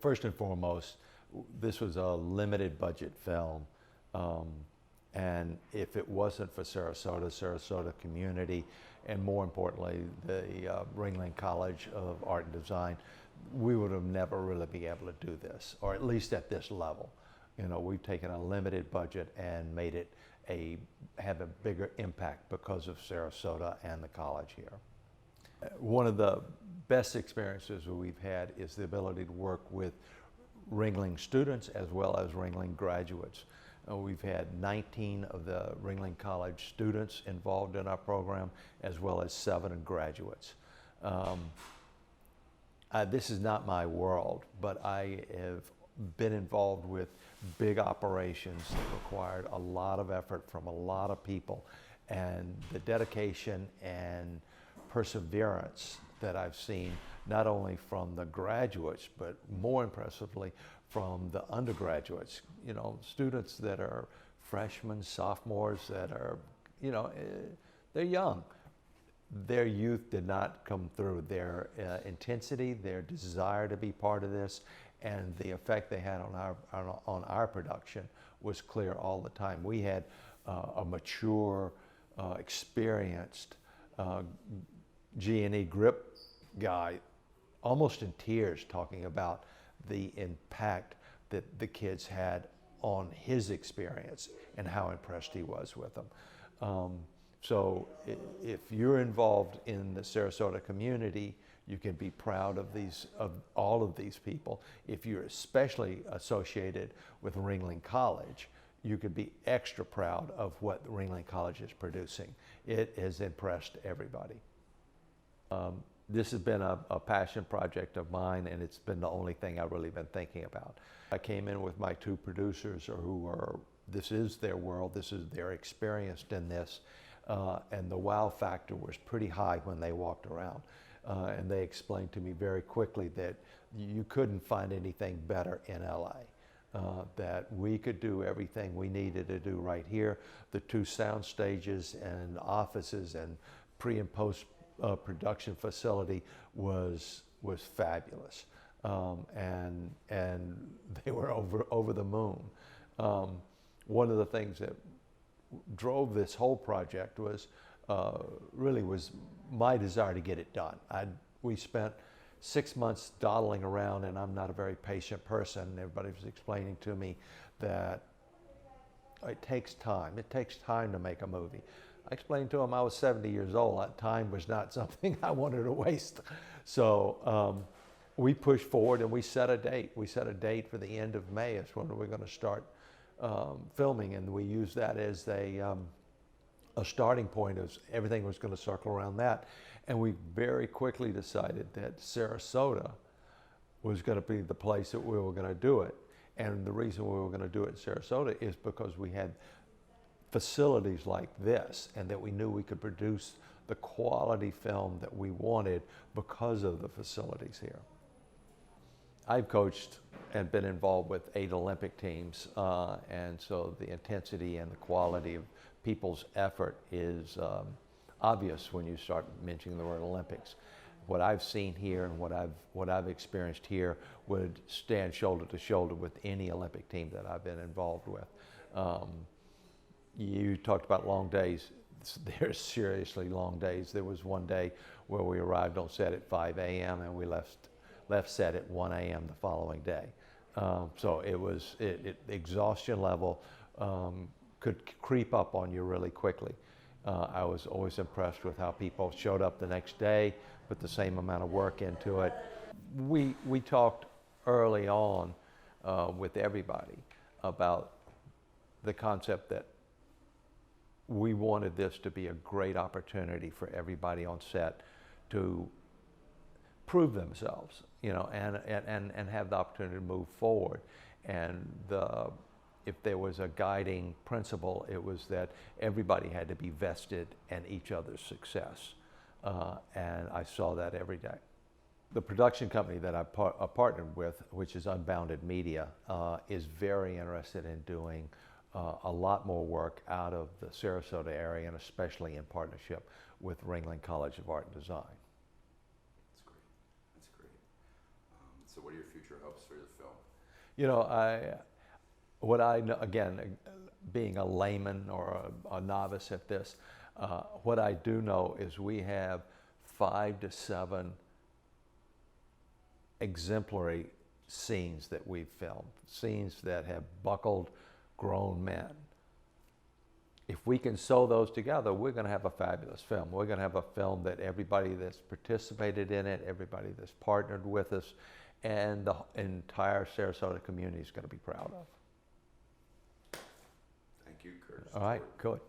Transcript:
First and foremost, this was a limited budget film. And if it wasn't for Sarasota community, and more importantly, the Ringling College of Art and Design, we would have never really been able to do this, or at least at this level. You know, we've taken a limited budget and made it have a bigger impact because of Sarasota and the college here. One of the best experiences we've had is the ability to work with Ringling students as well as Ringling graduates. We've had 19 of the Ringling College students involved in our program, as well as 7 graduates. This is not my world, but I have been involved with big operations that required a lot of effort from a lot of people, and the dedication and perseverance that I've seen, not only from the graduates, but more impressively from the undergraduates, you know, students that are freshmen, sophomores that are, you know, they're young. Their youth did not come through. Their intensity, their desire to be part of this, and the effect they had on our production was clear all the time. We had a mature, experienced G&E grip guy, almost in tears, talking about the impact that the kids had on his experience and how impressed he was with them. So if you're involved in the Sarasota community, you can be proud of all of these people. If you're especially associated with Ringling College, you could be extra proud of what Ringling College is producing. It has impressed everybody. This has been a passion project of mine, and it's been the only thing I've really been thinking about. I came in with my 2 producers this is their world, they're experienced in this, and the wow factor was pretty high when they walked around. And they explained to me very quickly that you couldn't find anything better in LA. That we could do everything we needed to do right here. The 2 sound stages and offices and pre and post production facility was fabulous, and they were over the moon. One of the things that drove this whole project was really my desire to get it done. We spent 6 months dawdling around, and I'm not a very patient person. Everybody was explaining to me that it takes time. It takes time to make a movie. I explained to them I was 70 years old. That time was not something I wanted to waste. So we pushed forward and we set a date. We set a date for the end of May. It's when we're going to start filming, and we used that as a starting point. As everything was going to circle around that. And we very quickly decided that Sarasota was going to be the place that we were going to do it. And the reason we were going to do it in Sarasota is because we had facilities like this, and that we knew we could produce the quality film that we wanted because of the facilities here. I've coached and been involved with 8 Olympic teams, and so the intensity and the quality of people's effort is obvious when you start mentioning the word Olympics. What I've seen here and what I've experienced here would stand shoulder to shoulder with any Olympic team that I've been involved with. You talked about long days. There's seriously long days. There was one day where we arrived on set at 5 a.m. and we left set at 1 a.m. the following day. So the exhaustion level could creep up on you really quickly. I was always impressed with how people showed up the next day, put the same amount of work into it. We talked early on with everybody about the concept that we wanted this to be a great opportunity for everybody on set to prove themselves, you know, and have the opportunity to move forward. And if there was a guiding principle, it was that everybody had to be vested in each other's success. And I saw that every day. The production company that I partnered with, which is Unbounded Media, is very interested in doing a lot more work out of the Sarasota area, and especially in partnership with Ringling College of Art and Design. That's great. That's great. So what are your future hopes for for the film? You know, what I know, again, being a layman or a novice at this, what I do know is we have 5 to 7 exemplary scenes that we've filmed, scenes that have buckled grown men. If we can sew those together, we're going to have a fabulous film. We're going to have a film that everybody that's participated in it, everybody that's partnered with us, and the entire Sarasota community is going to be proud of. Thank you, Curtis. All right, good.